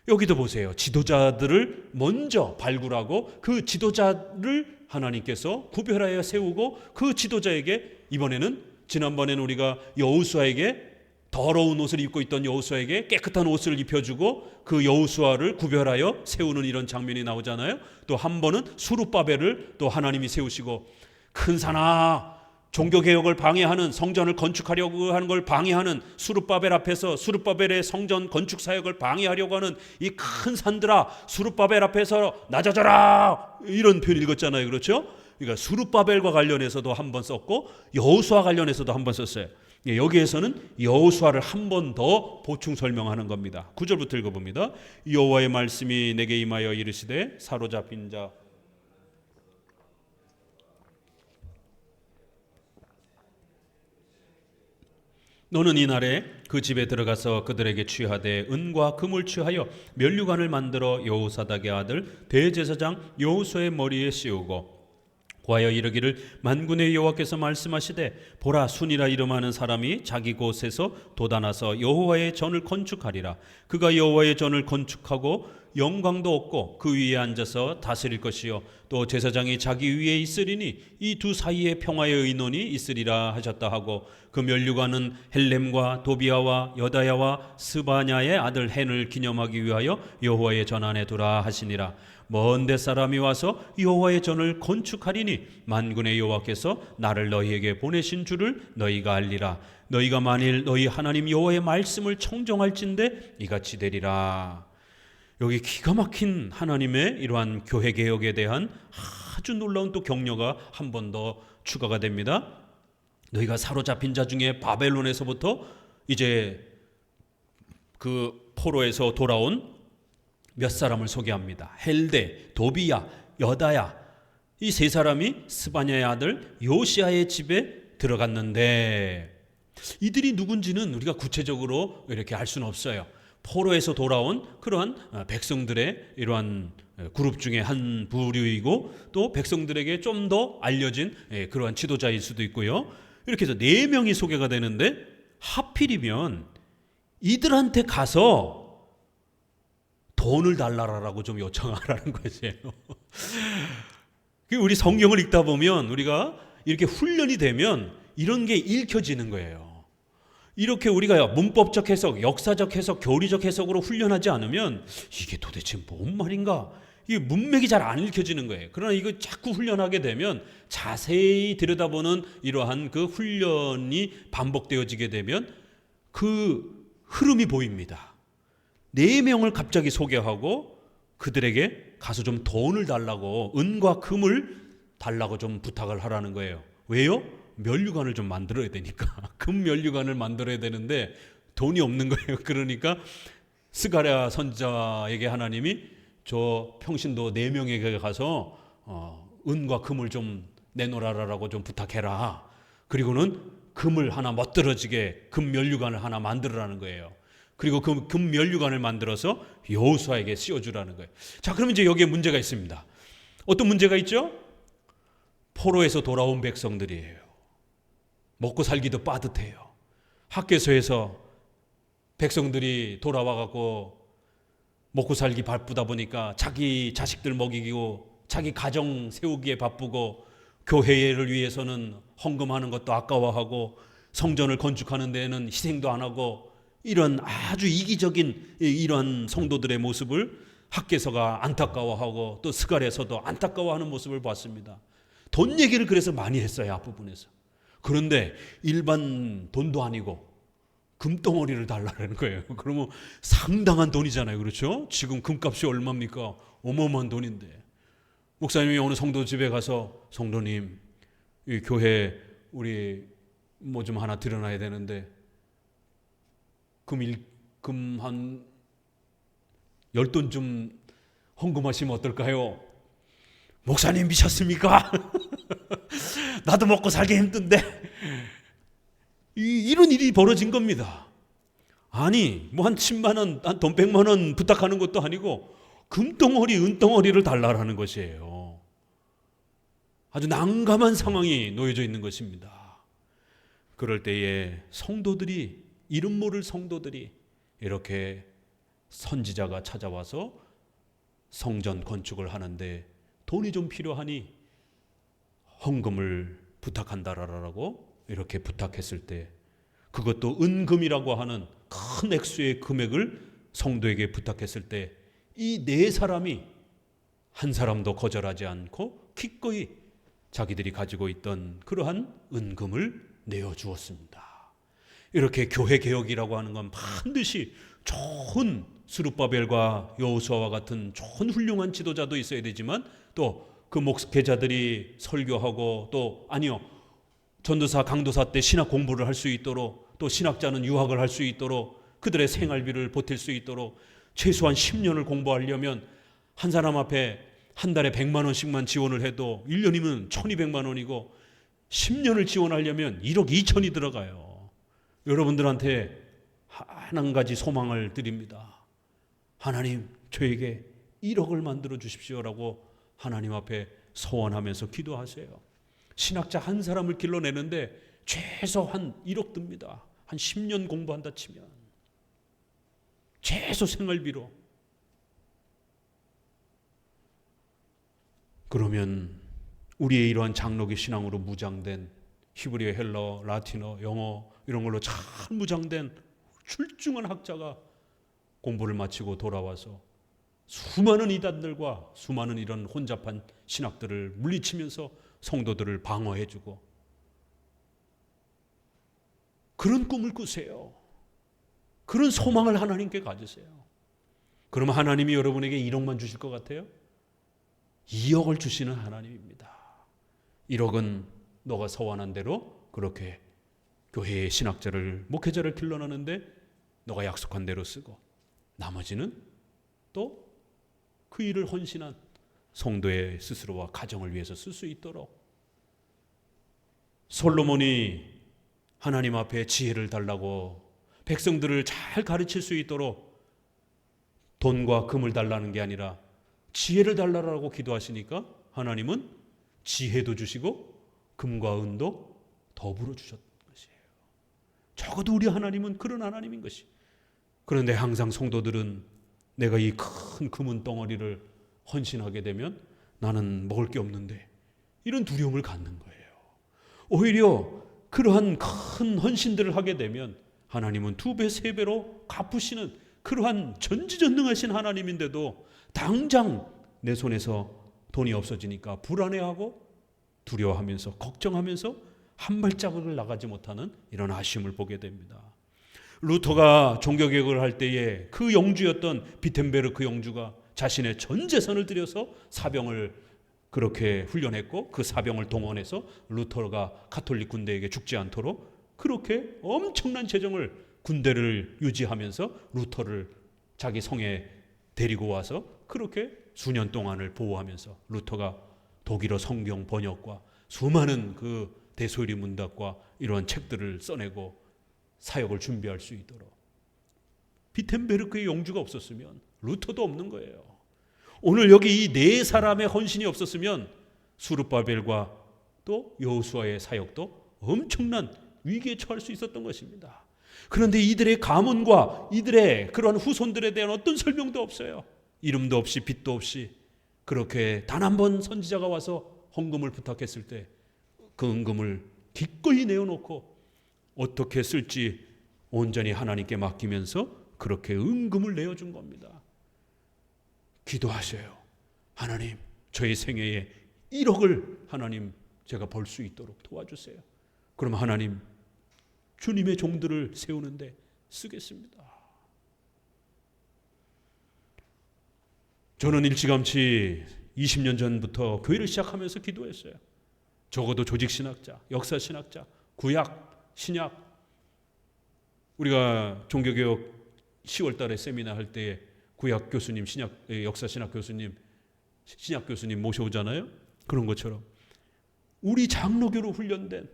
여기도 보세요. 지도자들을 먼저 발굴하고 그 지도자를 하나님께서 구별하여 세우고 그 지도자에게, 이번에는 지난번에는 우리가 여호수아에게 더러운 옷을 입고 있던 여호수아에게 깨끗한 옷을 입혀주고 그 여호수아를 구별하여 세우는 이런 장면이 나오잖아요. 또 한 번은 수룹바벨을 또 하나님이 세우시고, 큰 산아, 종교개혁을 방해하는, 성전을 건축하려고 하는 걸 방해하는 수룹바벨 앞에서, 수룹바벨의 성전 건축 사역을 방해하려고 하는 이 큰 산들아, 수룹바벨 앞에서 낮아져라, 이런 표현 읽었잖아요. 그렇죠? 그러니까 수룹바벨과 관련해서도 한 번 썼고 여호수아 관련해서도 한 번 썼어요. 예, 여기에서는 여호수아를 한 번 더 보충 설명하는 겁니다. 9절부터 읽어봅니다. 여호와의 말씀이 내게 임하여 이르시되 사로잡힌 자 너는 이날에 그 집에 들어가서 그들에게 취하되 은과 금을 취하여 면류관을 만들어 여호사닥의 아들 대제사장 여호수아의 머리에 씌우고 구하여 이르기를 만군의 여호와께서 말씀하시되 보라 순이라 이름하는 사람이 자기 곳에서 돋아나서 여호와의 전을 건축하리라. 그가 여호와의 전을 건축하고 영광도 얻고 그 위에 앉아서 다스릴 것이요 또 제사장이 자기 위에 있으리니 이 두 사이에 평화의 의논이 있으리라 하셨다 하고 그 면류관은 헬렘과 도비아와 여다야와 스바냐의 아들 헨을 기념하기 위하여 여호와의 전 안에 두라 하시니라. 먼데 사람이 와서 여호와의 전을 건축하리니 만군의 여호와께서 나를 너희에게 보내신 줄을 너희가 알리라. 너희가 만일 너희 하나님 여호와의 말씀을 청정할진대 이같이 되리라. 여기 기가 막힌 하나님의 이러한 교회 개혁에 대한 아주 놀라운 또 격려가 한 번 더 추가가 됩니다. 너희가 사로잡힌 자 중에 바벨론에서부터 이제 그 포로에서 돌아온 몇 사람을 소개합니다. 헬데, 도비야, 여다야 이 세 사람이 스바냐의 아들 요시아의 집에 들어갔는데 이들이 누군지는 우리가 구체적으로 이렇게 알 수는 없어요. 포로에서 돌아온 그러한 백성들의 이러한 그룹 중에 한 부류이고 또 백성들에게 좀 더 알려진 그러한 지도자일 수도 있고요. 이렇게 해서 4명이 소개가 되는데 하필이면 이들한테 가서 돈을 달라라고 좀 요청하라는 것이에요. 우리 성경을 읽다 보면 우리가 이렇게 훈련이 되면 이런 게 읽혀지는 거예요. 이렇게 우리가 문법적 해석, 역사적 해석, 교리적 해석으로 훈련하지 않으면 이게 도대체 뭔 말인가? 이게 문맥이 잘 안 읽혀지는 거예요. 그러나 이거 자꾸 훈련하게 되면 자세히 들여다보는 이러한 그 훈련이 반복되어지게 되면 그 흐름이 보입니다. 4명을 갑자기 소개하고 그들에게 가서 좀 돈을 달라고 은과 금을 달라고 좀 부탁을 하라는 거예요. 왜요? 면류관을 좀 만들어야 되니까. 금 면류관을 만들어야 되는데 돈이 없는 거예요. 그러니까 스가랴 선지자에게 하나님이 저 평신도 4명에게 가서 은과 금을 좀 내놓으라라고 좀 부탁해라. 그리고는 금을 하나 멋들어지게 금 면류관을 하나 만들어라는 거예요. 그리고 그 금 면류관을 만들어서 여호수아에게 씌워주라는 거예요. 자, 그러면 이제 여기에 문제가 있습니다. 어떤 문제가 있죠? 포로에서 돌아온 백성들이에요. 먹고 살기도 빠듯해요. 학교에서 백성들이 돌아와갖고 먹고 살기 바쁘다 보니까 자기 자식들 먹이고 자기 가정 세우기에 바쁘고 교회를 위해서는 헌금하는 것도 아까워하고 성전을 건축하는 데에는 희생도 안 하고 이런 아주 이기적인 이런 성도들의 모습을 학개서가 안타까워하고 또 스가랴서도 안타까워하는 모습을 봤습니다. 돈 얘기를 그래서 많이 했어요. 앞부분에서. 그런데 일반 돈도 아니고 금덩어리를 달라는 거예요. 그러면 상당한 돈이잖아요. 그렇죠? 지금 금값이 얼마입니까? 어마어마한 돈인데 목사님이 어느 성도 집에 가서 성도님 이 교회 우리 뭐 좀 하나 드려놔야 되는데 금 한 10돈 좀 헌금하시면 어떨까요? 목사님 미쳤습니까? 나도 먹고 살기 힘든데 이런 일이 벌어진 겁니다. 아니 뭐 한 10만 원, 한 돈 100만 원 부탁하는 것도 아니고 금덩어리, 은덩어리를 달라라는 것이에요. 아주 난감한 상황이 놓여져 있는 것입니다. 그럴 때에 성도들이 이름 모를 성도들이 이렇게 선지자가 찾아와서 성전 건축을 하는데 돈이 좀 필요하니 헌금을 부탁한다라고 이렇게 부탁했을 때 그것도 은금이라고 하는 큰 액수의 금액을 성도에게 부탁했을 때 이 4사람이 한 사람도 거절하지 않고 기꺼이 자기들이 가지고 있던 그러한 은금을 내어주었습니다. 이렇게 교회 개혁이라고 하는 건 반드시 좋은 스룹바벨과 여호수아와 같은 좋은 훌륭한 지도자도 있어야 되지만 또 그 목회자들이 설교하고 또 아니요 전도사, 강도사 때 신학 공부를 할 수 있도록, 또 신학자는 유학을 할 수 있도록, 그들의 생활비를 보탤 수 있도록 최소한 10년을 공부하려면 한 사람 앞에 한 달에 100만 원씩만 지원을 해도 1년이면 1200만 원이고 10년을 지원하려면 1억 2천이 들어가요. 여러분들한테 한 가지 소망을 드립니다. 하나님, 저에게 1억을 만들어 주십시오라고 하나님 앞에 소원하면서 기도하세요. 신학자 한 사람을 길러내는데 최소 한 1억 듭니다. 한 10년 공부한다 치면 최소 생활비로. 그러면 우리의 이러한 장로교 신앙으로 무장된 히브리어, 헬러, 라틴어, 영어 이런 걸로 잘 무장된 출중한 학자가 공부를 마치고 돌아와서 수많은 이단들과 수많은 이런 혼잡한 신학들을 물리치면서 성도들을 방어해주고, 그런 꿈을 꾸세요. 그런 소망을 하나님께 가지세요. 그러면 하나님이 여러분에게 1억만 주실 것 같아요? 2억을 주시는 하나님입니다. 1억은 너가 서원한 대로 그렇게 교회의 신학자를, 목회자를 길러내는데 너가 약속한 대로 쓰고, 나머지는 또 그 일을 헌신한 성도의 스스로와 가정을 위해서 쓸 수 있도록. 솔로몬이 하나님 앞에 지혜를 달라고 백성들을 잘 가르칠 수 있도록 돈과 금을 달라는 게 아니라 지혜를 달라고 기도하시니까 하나님은 지혜도 주시고 금과 은도 더불어 주셨던 것이에요. 적어도 우리 하나님은 그런 하나님인 것이. 그런데 항상 성도들은 내가 이 큰 금은 덩어리를 헌신하게 되면 나는 먹을 게 없는데, 이런 두려움을 갖는 거예요. 오히려 그러한 큰 헌신들을 하게 되면 하나님은 2배, 3배로 갚으시는 그러한 전지전능하신 하나님인데도 당장 내 손에서 돈이 없어지니까 불안해하고 두려워하면서 걱정하면서 한 발자국을 나가지 못하는 이런 아쉬움을 보게 됩니다. 루터가 종교개혁을 할 때에 그 영주였던 비텐베르크 영주가 자신의 전 재산을 들여서 사병을 그렇게 훈련했고, 그 사병을 동원해서 루터가 가톨릭 군대에게 죽지 않도록 그렇게 엄청난 재정을, 군대를 유지하면서 루터를 자기 성에 데리고 와서 그렇게 수년 동안을 보호하면서 루터가 독일어 성경 번역과 수많은 그 대소리 문답과 이러한 책들을 써내고 사역을 준비할 수 있도록. 비텐베르크의 영주가 없었으면 루터도 없는 거예요. 오늘 여기 이 4사람의 헌신이 없었으면 수르바벨과 또 여호수아의 사역도 엄청난 위기에 처할 수 있었던 것입니다. 그런데 이들의 가문과 이들의 그러한 후손들에 대한 어떤 설명도 없어요. 이름도 없이 빚도 없이 그렇게 단 한 번 선지자가 와서 헌금을 부탁했을 때 그 은금을 기꺼이 내어놓고 어떻게 쓸지 온전히 하나님께 맡기면서 그렇게 은금을 내어준 겁니다. 기도하세요. 하나님, 저희 생애에 1억을 하나님 제가 벌 수 있도록 도와주세요. 그럼 하나님, 주님의 종들을 세우는데 쓰겠습니다. 저는 일찌감치 20년 전부터 교회를 시작하면서 기도했어요. 적어도 조직신학자, 역사신학자, 구약, 신약. 우리가 종교개혁 10월 달에 세미나 할 때에 구약 교수님, 역사신학 교수님, 신약 교수님 모셔오잖아요. 그런 것처럼 우리 장로교로 훈련된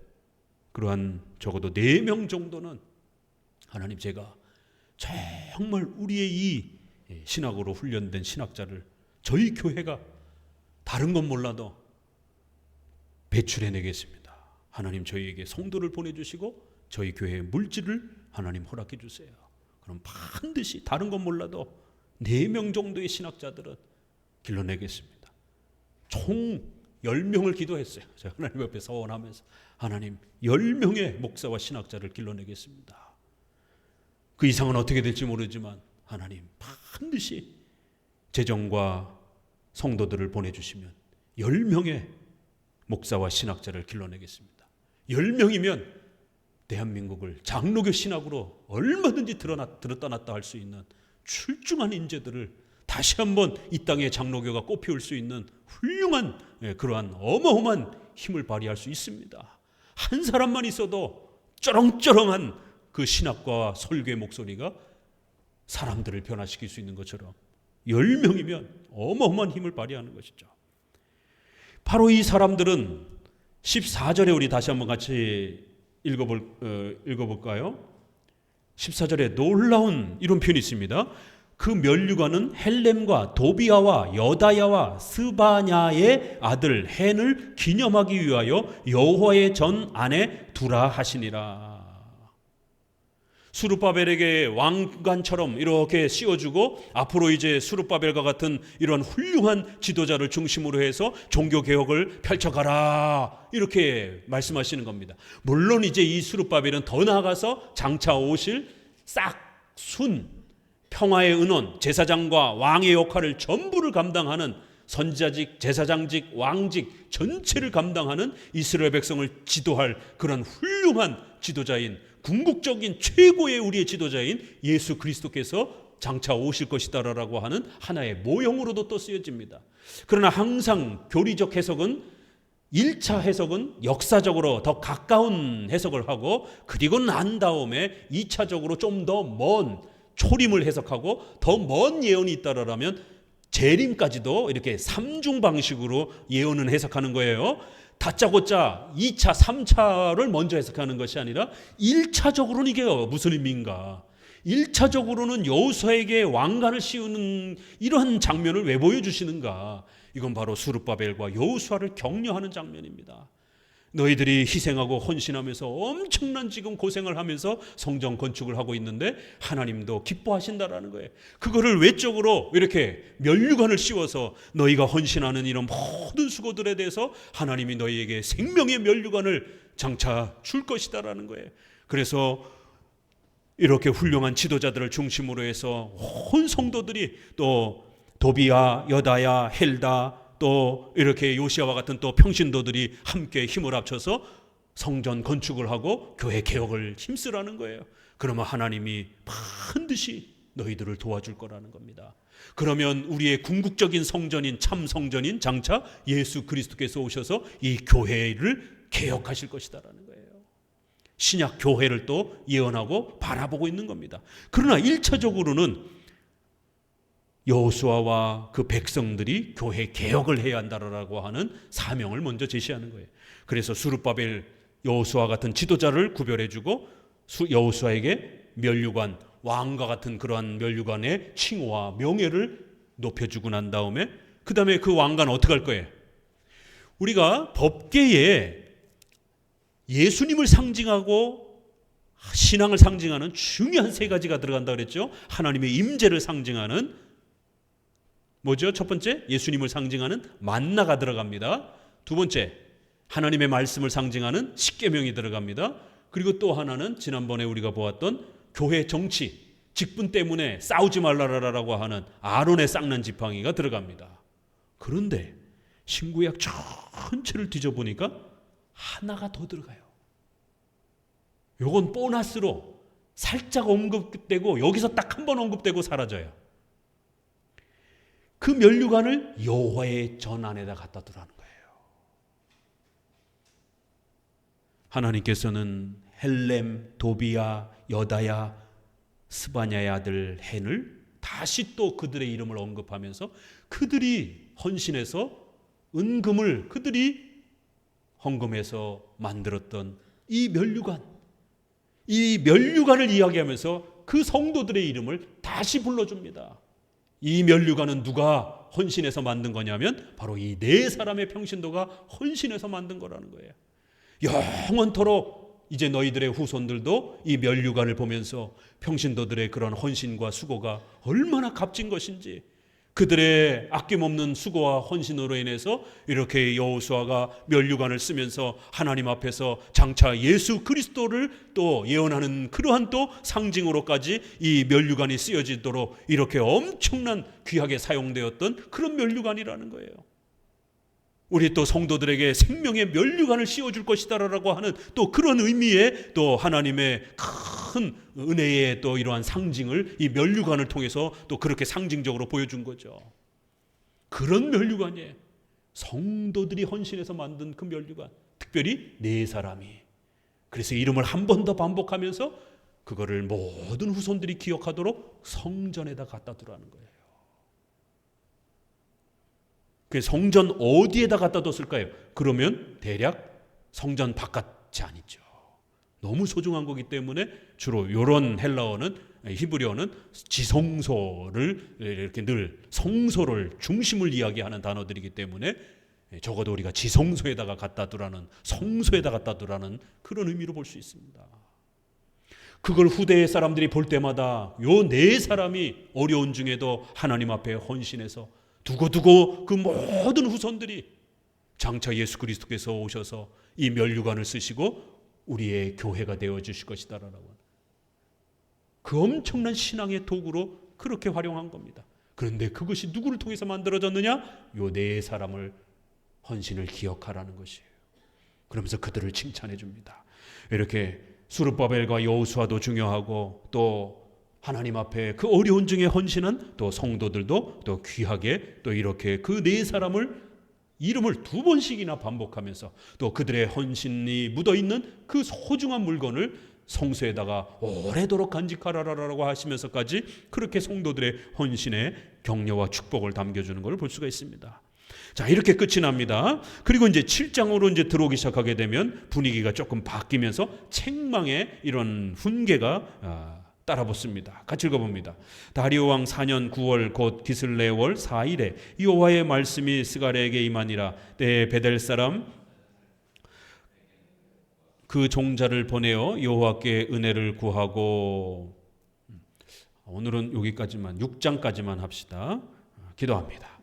그러한 적어도 4명 정도는 하나님, 제가 정말 우리의 이 신학으로 훈련된 신학자를 저희 교회가 다른 건 몰라도 배출해내겠습니다. 하나님, 저희에게 성도를 보내주시고 저희 교회의 물질을 하나님 허락해 주세요. 그럼 반드시 다른 건 몰라도 4명 정도의 신학자들은 길러내겠습니다. 총 10명을 기도했어요. 제가 하나님 앞에 서원하면서 하나님, 10명의 목사와 신학자를 길러내겠습니다. 그 이상은 어떻게 될지 모르지만 하나님, 반드시 재정과 성도들을 보내주시면 10명의 목사와 신학자를 길러내겠습니다. 10명이면 대한민국을 장로교 신학으로 얼마든지 들었다 놨다 할 수 있는 출중한 인재들을 다시 한번 이 땅에 장로교가 꽃피울 수 있는 훌륭한 그러한 어마어마한 힘을 발휘할 수 있습니다. 한 사람만 있어도 쩌렁쩌렁한 그 신학과 설교의 목소리가 사람들을 변화시킬 수 있는 것처럼 10명이면 어마어마한 힘을 발휘하는 것이죠. 바로 이 사람들은 14절에 우리 다시 한번 같이 읽어볼까요? 14절에 놀라운 이런 표현이 있습니다. 그 면류관은 헬렘과 도비아와 여다야와 스바냐의 아들 헨을 기념하기 위하여 여호와의 전 안에 두라 하시니라. 수룹바벨에게 왕관처럼 이렇게 씌워주고 앞으로 이제 수룹바벨과 같은 이런 훌륭한 지도자를 중심으로 해서 종교개혁을 펼쳐가라 이렇게 말씀하시는 겁니다. 물론 이제 이 수룹바벨은 더 나아가서 장차 오실 싹순 평화의 은원, 제사장과 왕의 역할을 전부를 감당하는 선지자직, 제사장직, 왕직 전체를 감당하는 이스라엘 백성을 지도할 그런 훌륭한 지도자인 궁극적인 최고의 우리의 지도자인 예수 그리스도께서 장차 오실 것이다라고 하는 하나의 모형으로도 또 쓰여집니다. 그러나 항상 교리적 해석은 1차 해석은 역사적으로 더 가까운 해석을 하고 그리고 난 다음에 2차적으로 좀 더 먼 초림을 해석하고 더 먼 예언이 있다라면 재림까지도 이렇게 3중 방식으로 예언을 해석하는 거예요. 다짜고짜 2차, 3차를 먼저 해석하는 것이 아니라 1차적으로는 이게 무슨 의미인가? 1차적으로는 여호수아에게 왕관을 씌우는 이러한 장면을 왜 보여주시는가? 이건 바로 수룹바벨과 여호수아를 격려하는 장면입니다. 너희들이 희생하고 헌신하면서 엄청난 지금 고생을 하면서 성전 건축을 하고 있는데 하나님도 기뻐하신다라는 거예요. 그거를 외적으로 이렇게 면류관을 씌워서 너희가 헌신하는 이런 모든 수고들에 대해서 하나님이 너희에게 생명의 면류관을 장차 줄 것이다라는 거예요. 그래서 이렇게 훌륭한 지도자들을 중심으로 해서 온 성도들이 또 도비야, 여다야, 헬다 또 이렇게 요시아와 같은 또 평신도들이 함께 힘을 합쳐서 성전 건축을 하고 교회 개혁을 힘쓰라는 거예요. 그러면 하나님이 반드시 너희들을 도와줄 거라는 겁니다. 그러면 우리의 궁극적인 성전인 참 성전인 장차 예수 그리스도께서 오셔서 이 교회를 개혁하실 것이다라는 거예요. 신약 교회를 또 예언하고 바라보고 있는 겁니다. 그러나 1차적으로는 여호수아와 그 백성들이 교회 개혁을 해야 한다라고 하는 사명을 먼저 제시하는 거예요. 그래서 수룹바벨, 여호수아 같은 지도자를 구별해주고 여호수아에게 면류관, 왕과 같은 그러한 면류관의 칭호와 명예를 높여주고 난 다음에 그 다음에 그 왕관 어떻게 할 거예요? 우리가 법계에 예수님을 상징하고 신앙을 상징하는 중요한 3가지가 들어간다 그랬죠. 하나님의 임재를 상징하는 뭐죠? 첫 번째, 예수님을 상징하는 만나가 들어갑니다. 두 번째, 하나님의 말씀을 상징하는 십계명이 들어갑니다. 그리고 또 하나는 지난번에 우리가 보았던 교회 정치, 직분 때문에 싸우지 말라라고 하는 아론의 쌍난 지팡이가 들어갑니다. 그런데 신구약 전체를 뒤져보니까 하나가 더 들어가요. 요건 보너스로 살짝 언급되고 여기서 딱 한 번 언급되고 사라져요. 그 면류관을 여호와의 전 안에다 갖다 두라는 거예요. 하나님께서는 헬렘, 도비야, 여다야, 스바냐의 아들 헨을 다시 또 그들의 이름을 언급하면서 그들이 헌신해서 은금을 그들이 헌금해서 만들었던 이 면류관, 이 면류관을 이야기하면서 그 성도들의 이름을 다시 불러줍니다. 이 면류관은 누가 헌신해서 만든 거냐면 바로 이 4사람의 평신도가 헌신해서 만든 거라는 거예요. 영원토록 이제 너희들의 후손들도 이 면류관을 보면서 평신도들의 그런 헌신과 수고가 얼마나 값진 것인지, 그들의 아낌없는 수고와 헌신으로 인해서 이렇게 여호수아가 면류관을 쓰면서 하나님 앞에서 장차 예수 그리스도를 또 예언하는 그러한 또 상징으로까지 이 면류관이 쓰여지도록 이렇게 엄청난 귀하게 사용되었던 그런 면류관이라는 거예요. 우리 또 성도들에게 생명의 면류관을 씌워줄 것이다라고 하는 또 그런 의미의 또 하나님의 큰 은혜의 또 이러한 상징을 이 면류관을 통해서 또 그렇게 상징적으로 보여준 거죠. 그런 면류관이에요. 성도들이 헌신해서 만든 그 면류관, 특별히 4사람이 그래서 이름을 한 번 더 반복하면서 그거를 모든 후손들이 기억하도록 성전에다 갖다 두라는 거예요. 그 성전 어디에다 갖다 뒀을까요? 그러면 대략 성전 바깥이 아니죠. 너무 소중한 거기 때문에 주로 이런 헬라어는, 히브리어는 지성소를 이렇게 늘 성소를 중심을 이야기하는 단어들이기 때문에 적어도 우리가 지성소에다가 갖다 두라는, 성소에다 갖다 두라는 그런 의미로 볼 수 있습니다. 그걸 후대의 사람들이 볼 때마다 요 네 사람이 어려운 중에도 하나님 앞에 헌신해서 두고두고 그 모든 후손들이 장차 예수 그리스도께서 오셔서 이 면류관을 쓰시고 우리의 교회가 되어 주실 것이다라고, 그 엄청난 신앙의 도구로 그렇게 활용한 겁니다. 그런데 그것이 누구를 통해서 만들어졌느냐? 요 네 사람을 헌신을 기억하라는 것이에요. 그러면서 그들을 칭찬해 줍니다. 이렇게 수르바벨과 여호수아도 중요하고 또 하나님 앞에 그 어려운 중에 헌신한 또 성도들도 또 귀하게 또 이렇게 그 네 사람을 이름을 두 번씩이나 반복하면서 또 그들의 헌신이 묻어있는 그 소중한 물건을 성소에다가 오래도록 간직하라라고 하시면서까지 그렇게 성도들의 헌신의 격려와 축복을 담겨주는 걸 볼 수가 있습니다. 자, 이렇게 끝이 납니다. 그리고 이제 7장으로 이제 들어오기 시작하게 되면 분위기가 조금 바뀌면서 책망의 이런 훈계가 따라 붙습니다. 같이 읽어봅니다. 다리오 왕 4년 9월 곧 기슬레월 4일에 여호와의 말씀이 스가랴에게 임하니라. 때에 베델 사람 그 종자를 보내어 여호와께 은혜를 구하고. 오늘은 여기까지만 6장까지만 합시다. 기도합니다.